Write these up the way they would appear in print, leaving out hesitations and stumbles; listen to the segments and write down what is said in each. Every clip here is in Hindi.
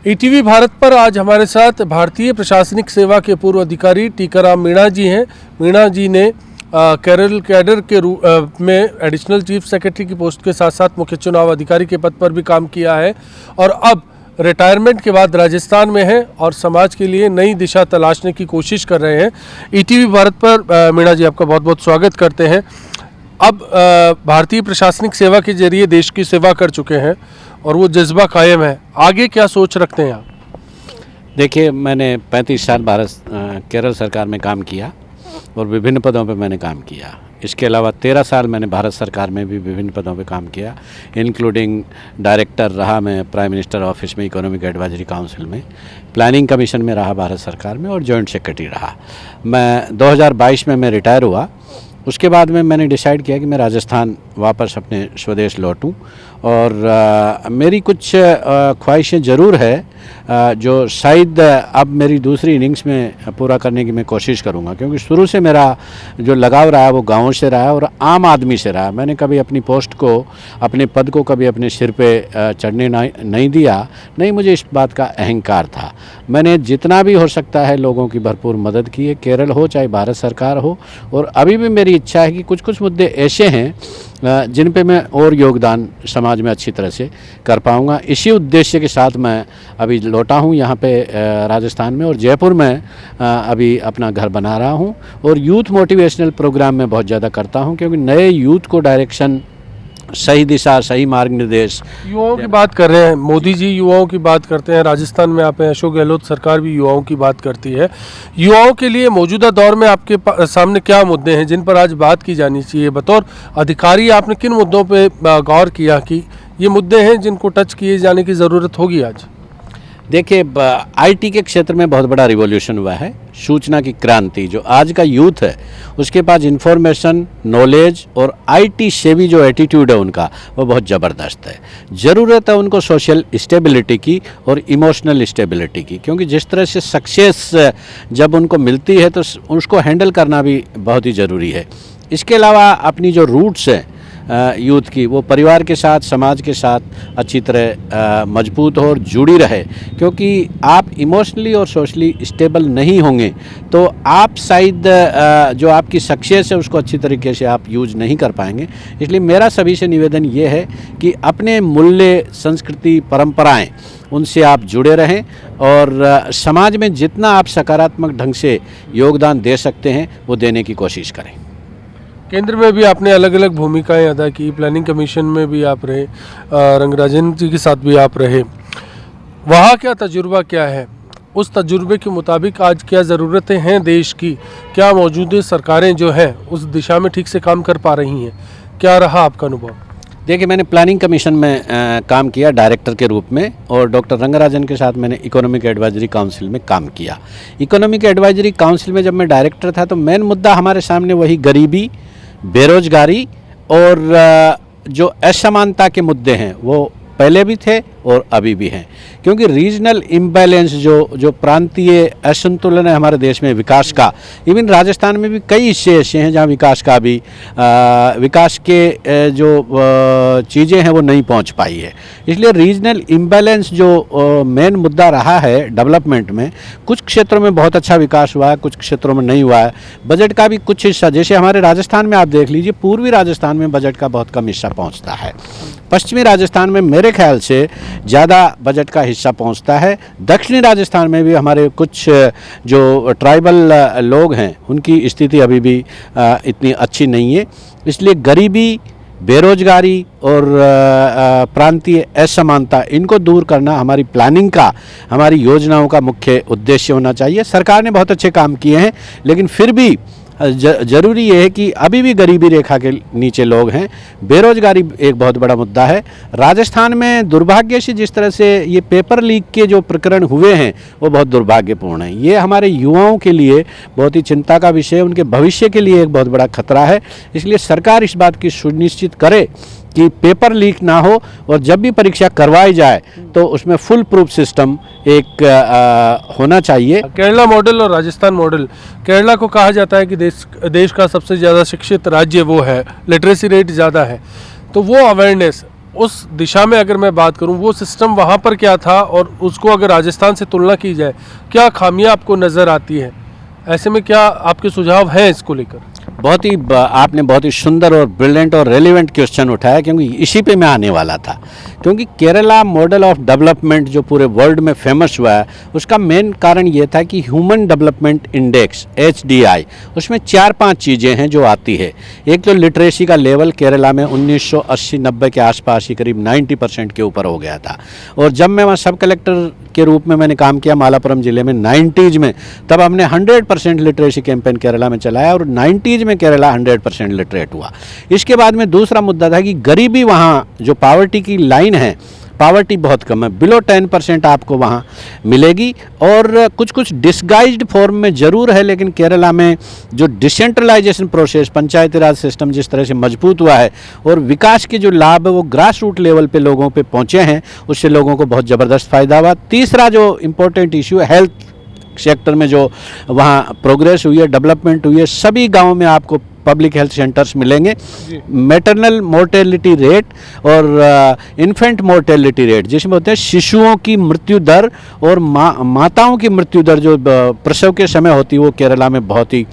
ईटीवी भारत पर आज हमारे साथ भारतीय प्रशासनिक सेवा के पूर्व अधिकारी टीकाराम मीणा जी हैं। मीणा जी ने केरल कैडर के रूप में एडिशनल चीफ सेक्रेटरी की पोस्ट के साथ साथ मुख्य चुनाव अधिकारी के पद पर भी काम किया है और अब रिटायरमेंट के बाद राजस्थान में हैं और समाज के लिए नई दिशा तलाशने की कोशिश कर रहे हैं। ईटीवी भारत पर मीणा जी आपका बहुत बहुत स्वागत करते हैं। अब भारतीय प्रशासनिक सेवा के जरिए देश की सेवा कर चुके हैं और वो जज्बा कायम है, आगे क्या सोच रखते हैं आप? देखिए, मैंने 35 साल केरल सरकार में काम किया और विभिन्न पदों पर मैंने काम किया। इसके अलावा 13 साल मैंने भारत सरकार में भी विभिन्न पदों पे काम किया, इंक्लूडिंग डायरेक्टर रहा मैं प्राइम मिनिस्टर ऑफिस में, इकोनॉमिक एडवाइजरी काउंसिल में, प्लानिंग कमीशन में रहा भारत सरकार में और जॉइंट सेक्रेटरी रहा। मैं 2022 में मैं रिटायर हुआ। उसके बाद में मैंने डिसाइड किया कि मैं राजस्थान वापस अपने स्वदेश लौटूं और मेरी कुछ ख्वाहिशें ज़रूर है जो शायद अब मेरी दूसरी इनिंग्स में पूरा करने की मैं कोशिश करूंगा, क्योंकि शुरू से मेरा जो लगाव रहा है वो गाँव से रहा है और आम आदमी से रहा है। मैंने कभी अपनी पोस्ट को, अपने पद को कभी अपने सिर पे चढ़ने नहीं दिया, नहीं मुझे इस बात का अहंकार था। मैंने जितना भी हो सकता है लोगों की भरपूर मदद की है, केरल हो चाहे भारत सरकार हो, और अभी भी मेरी इच्छा है कि कुछ कुछ मुद्दे ऐसे हैं जिन पे मैं और योगदान समाज में अच्छी तरह से कर पाऊँगा। इसी उद्देश्य के साथ मैं अभी लौटा हूँ यहाँ पे राजस्थान में, और जयपुर में अभी अपना घर बना रहा हूँ और यूथ मोटिवेशनल प्रोग्राम में बहुत ज़्यादा करता हूँ, क्योंकि नए यूथ को डायरेक्शन, सही दिशा, सही मार्ग निर्देश। युवाओं की बात कर रहे हैं, मोदी जी युवाओं की बात करते हैं, राजस्थान में आप हैं, अशोक गहलोत सरकार भी युवाओं की बात करती है। युवाओं के लिए मौजूदा दौर में आपके सामने क्या मुद्दे हैं जिन पर आज बात की जानी चाहिए? बतौर अधिकारी आपने किन मुद्दों पे गौर किया कि ये मुद्दे हैं जिनको टच किए जाने की ज़रूरत होगी आज? देखिए, आईटी के क्षेत्र में बहुत बड़ा रिवॉल्यूशन हुआ है, सूचना की क्रांति। जो आज का यूथ है उसके पास इंफॉर्मेशन, नॉलेज और आईटी से भी जो एटीट्यूड है उनका, वो बहुत ज़बरदस्त है। ज़रूरत है उनको सोशल स्टेबिलिटी की और इमोशनल स्टेबिलिटी की, क्योंकि जिस तरह से सक्सेस जब उनको मिलती है तो उसको हैंडल करना भी बहुत ही ज़रूरी है। इसके अलावा अपनी जो रूट्स हैं यूथ की, वो परिवार के साथ, समाज के साथ अच्छी तरह मजबूत हो और जुड़ी रहे, क्योंकि आप इमोशनली और सोशली स्टेबल नहीं होंगे तो आप शायद जो आपकी सक्सेस है उसको अच्छी तरीके से आप यूज नहीं कर पाएंगे। इसलिए मेरा सभी से निवेदन ये है कि अपने मूल्य, संस्कृति, परंपराएं, उनसे आप जुड़े रहें और समाज में जितना आप सकारात्मक ढंग से योगदान दे सकते हैं वो देने की कोशिश करें। केंद्र में भी आपने अलग अलग भूमिकाएं अदा की, प्लानिंग कमीशन में भी आप रहे, रंगराजन जी के साथ भी आप रहे। वहाँ क्या तजुर्बा क्या है? उस तजुर्बे के मुताबिक आज क्या ज़रूरतें हैं देश की? क्या मौजूदा सरकारें जो हैं उस दिशा में ठीक से काम कर पा रही हैं? क्या रहा आपका अनुभव? देखिए, मैंने प्लानिंग कमीशन में काम किया डायरेक्टर के रूप में, और डॉक्टर रंगराजन के साथ मैंने इकोनॉमिक एडवाइजरी काउंसिल में काम किया। इकोनॉमिक एडवाइजरी काउंसिल में जब मैं डायरेक्टर था तो मेन मुद्दा हमारे सामने वही गरीबी, बेरोजगारी और जो असमानता के मुद्दे हैं वो पहले भी थे और अभी भी हैं, क्योंकि रीजनल इम्बैलेंस, जो प्रांतीय असंतुलन है हमारे देश में विकास का, इवन राजस्थान में भी कई हिस्से ऐसे हैं जहाँ विकास का भी विकास के जो चीज़ें हैं वो नहीं पहुँच पाई है। इसलिए रीजनल इम्बैलेंस जो मेन मुद्दा रहा है डेवलपमेंट में, कुछ क्षेत्रों में बहुत अच्छा विकास हुआ है, कुछ क्षेत्रों में नहीं हुआ है। बजट का भी कुछ हिस्सा, जैसे हमारे राजस्थान में आप देख लीजिए, पूर्वी राजस्थान में बजट का बहुत कम हिस्सा पहुँचता है। पश्चिमी राजस्थान में मेरे ख्याल से ज़्यादा बजट का हिस्सा पहुंचता है। दक्षिणी राजस्थान में भी हमारे कुछ जो ट्राइबल लोग हैं उनकी स्थिति अभी भी इतनी अच्छी नहीं है। इसलिए गरीबी, बेरोजगारी और प्रांतीय असमानता, इनको दूर करना हमारी प्लानिंग का, हमारी योजनाओं का मुख्य उद्देश्य होना चाहिए। सरकार ने बहुत अच्छे काम किए हैं, लेकिन फिर भी ज़रूरी ये है कि अभी भी गरीबी रेखा के नीचे लोग हैं। बेरोजगारी एक बहुत बड़ा मुद्दा है। राजस्थान में दुर्भाग्य से जिस तरह से ये पेपर लीक के जो प्रकरण हुए हैं वो बहुत दुर्भाग्यपूर्ण है। ये हमारे युवाओं के लिए बहुत ही चिंता का विषय है, उनके भविष्य के लिए एक बहुत बड़ा खतरा है। इसलिए सरकार इस बात की सुनिश्चित करे कि पेपर लीक ना हो, और जब भी परीक्षा करवाई जाए तो उसमें फुल प्रूफ सिस्टम एक होना चाहिए। केरला मॉडल और राजस्थान मॉडल, केरला को कहा जाता है कि देश का सबसे ज़्यादा शिक्षित राज्य वो है, लिटरेसी रेट ज़्यादा है, तो वो अवेयरनेस उस दिशा में अगर मैं बात करूं, वो सिस्टम वहां पर क्या था और उसको अगर राजस्थान से तुलना की जाए, क्या खामियां आपको नज़र आती हैं? ऐसे में क्या आपके सुझाव हैं इसको लेकर? आपने बहुत ही सुंदर और ब्रिलियंट और रेलिवेंट क्वेश्चन उठाया, क्योंकि इसी पे मैं आने वाला था। क्योंकि केरला मॉडल ऑफ डेवलपमेंट जो पूरे वर्ल्ड में फेमस हुआ है, उसका मेन कारण ये था कि ह्यूमन डेवलपमेंट इंडेक्स HDI, उसमें 4-5 चीज़ें हैं जो आती है। एक तो लिटरेसी का लेवल केरला में 1980-90 के आसपास ही करीब 90% के ऊपर हो गया था। और जब मैं वहाँ सब कलेक्टर के रूप में मैंने काम किया मालापुरम ज़िले में 90s में, तब हमने 100% लिटरेसी कैंपेन केरला में चलाया और 90s में केरला 100% लिटरेट हुआ। इसके बाद में दूसरा मुद्दा था कि गरीबी, वहाँ जो पावर्टी की लाइन है, पावर्टी बहुत कम है, बिलो 10% आपको वहाँ मिलेगी। और कुछ कुछ डिस्गाइज्ड फॉर्म में ज़रूर है, लेकिन केरला में जो डिसेंट्रलाइजेशन प्रोसेस, पंचायती राज सिस्टम जिस तरह से मजबूत हुआ है और विकास के जो लाभ है वो ग्रास रूट लेवल पे लोगों पे पहुँचे हैं, उससे लोगों को बहुत ज़बरदस्त फ़ायदा हुआ। तीसरा जो इम्पोर्टेंट इशू है, हेल्थ सेक्टर में जो वहाँ प्रोग्रेस हुई है, डेवलपमेंट हुई है, सभी गाँवों में आपको पब्लिक हेल्थ सेंटर्स मिलेंगे। मैटरनल मोर्टेलिटी रेट और इन्फेंट मोर्टेलिटी रेट, जिसमें होते हैं शिशुओं की मृत्यु दर और माताओं की मृत्यु दर जो प्रसव के समय होती है, वो केरला में बहुत ही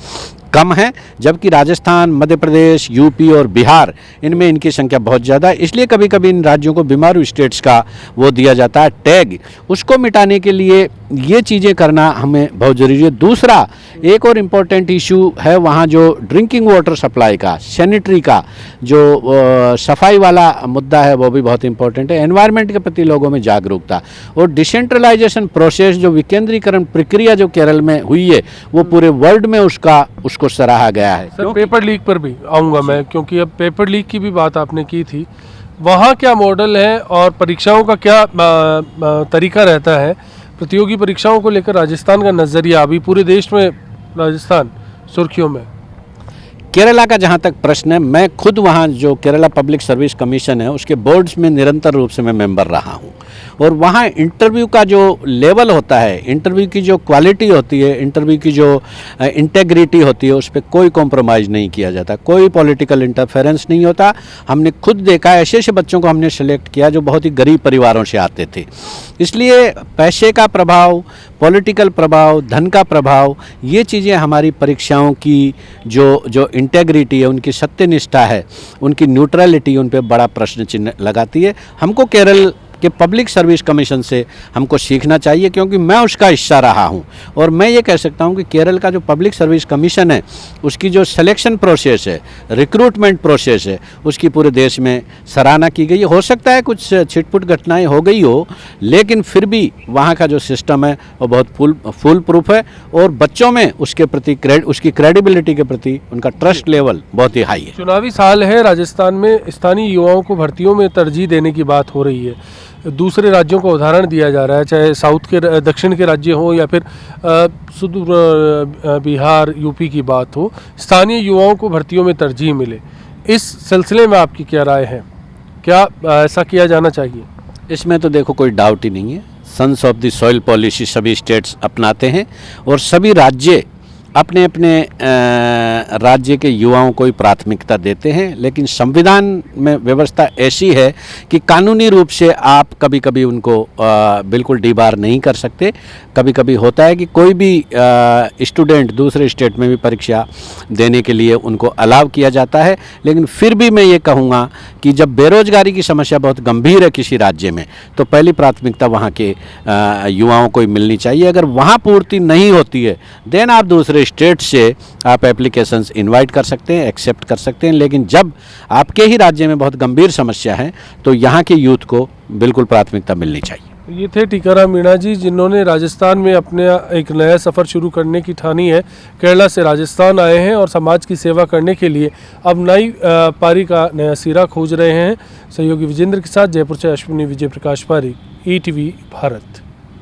कम है। जबकि राजस्थान, मध्य प्रदेश, यूपी और बिहार, इनमें इनकी संख्या बहुत ज़्यादा है। इसलिए कभी कभी इन राज्यों को बीमारू स्टेट्स का वो दिया जाता है टैग। उसको मिटाने के लिए ये चीज़ें करना हमें बहुत ज़रूरी है। दूसरा एक और इम्पोर्टेंट इशू है, वहाँ जो ड्रिंकिंग वाटर सप्लाई का, सैनिटरी का जो सफाई वाला मुद्दा है, वो भी बहुत इंपॉर्टेंट है। एनवायरनमेंट के प्रति लोगों में जागरूकता और डिसेंट्रलाइजेशन प्रोसेस, जो विकेंद्रीकरण प्रक्रिया जो केरल में हुई है, वो पूरे वर्ल्ड में उसको सराहा गया है। सर, पेपर लीक पर भी आऊँगा मैं, क्योंकि अब पेपर लीक की भी बात आपने की थी। वहाँ क्या मॉडल है और परीक्षाओं का क्या तरीका रहता है? प्रतियोगी परीक्षाओं को लेकर राजस्थान का नज़रिया, अभी पूरे देश में राजस्थान सुर्खियों में। केरला का जहाँ तक प्रश्न है, मैं खुद वहाँ जो केरला पब्लिक सर्विस कमीशन है, उसके बोर्ड्स में निरंतर रूप से मैं मेंबर रहा हूँ। और वहाँ इंटरव्यू का जो लेवल होता है, इंटरव्यू की जो क्वालिटी होती है, इंटरव्यू की जो इंटेग्रिटी होती है, उस पर कोई कॉम्प्रोमाइज़ नहीं किया जाता, कोई पॉलिटिकल इंटरफेरेंस नहीं होता। हमने खुद देखा, ऐसे ऐसे बच्चों को हमने सेलेक्ट किया जो बहुत ही गरीब परिवारों से आते थे। इसलिए पैसे का प्रभाव, पॉलिटिकल प्रभाव, धन का प्रभाव, ये चीज़ें हमारी परीक्षाओं की जो इंटेग्रिटी है, उनकी सत्यनिष्ठा है, उनकी न्यूट्रलिटी, उन पर बड़ा प्रश्न चिन्ह लगाती है। हमको केरल कि पब्लिक सर्विस कमीशन से हमको सीखना चाहिए, क्योंकि मैं उसका हिस्सा रहा हूं। और मैं ये कह सकता हूं कि केरल का जो पब्लिक सर्विस कमीशन है, उसकी जो सिलेक्शन प्रोसेस है, रिक्रूटमेंट प्रोसेस है, उसकी पूरे देश में सराहना की गई है। हो सकता है कुछ छिटपुट घटनाएं हो गई हो, लेकिन फिर भी वहाँ का जो सिस्टम है वो बहुत फुल प्रूफ है और बच्चों में उसके प्रति उसकी क्रेडिबिलिटी के प्रति उनका ट्रस्ट लेवल बहुत ही हाई है। चुनावी साल है, राजस्थान में स्थानीय युवाओं को भर्तियों में तरजीह देने की बात हो रही है। दूसरे राज्यों का उदाहरण दिया जा रहा है, चाहे साउथ के दक्षिण के राज्य हो या फिर सुदूर बिहार, यूपी की बात हो, स्थानीय युवाओं को भर्तियों में तरजीह मिले। इस सिलसिले में आपकी क्या राय है? क्या ऐसा किया जाना चाहिए? इसमें तो देखो कोई डाउट ही नहीं है। Sons of the soil policy सभी स्टेट्स अपनाते हैं और सभी राज्य अपने अपने राज्य के युवाओं को ही प्राथमिकता देते हैं। लेकिन संविधान में व्यवस्था ऐसी है कि कानूनी रूप से आप कभी कभी उनको बिल्कुल डीबार नहीं कर सकते। कभी कभी होता है कि कोई भी स्टूडेंट दूसरे स्टेट में भी परीक्षा देने के लिए उनको अलाउ किया जाता है। लेकिन फिर भी मैं ये कहूँगा कि जब बेरोजगारी की समस्या बहुत गंभीर है किसी राज्य में, तो पहली प्राथमिकता वहाँ के युवाओं को ही मिलनी चाहिए। अगर वहाँ पूर्ति नहीं होती है, देन आप दूसरे स्टेट से आप एप्लीकेशंस इनवाइट कर सकते हैं, एक्सेप्ट कर सकते हैं। लेकिन जब आपके ही राज्य में बहुत गंभीर समस्या है, तो यहाँ के यूथ को बिल्कुल प्राथमिकता मिलनी चाहिए। ये थे टीकाराम मीणा जी, जिन्होंने राजस्थान में अपने एक नया सफ़र शुरू करने की ठानी है। केरला से राजस्थान आए हैं और समाज की सेवा करने के लिए अब नई पारी का नया सिरा खोज रहे हैं। सहयोगी विजेंद्र के साथ जयपुर से अश्विनी विजय प्रकाश पारी, ETV भारत।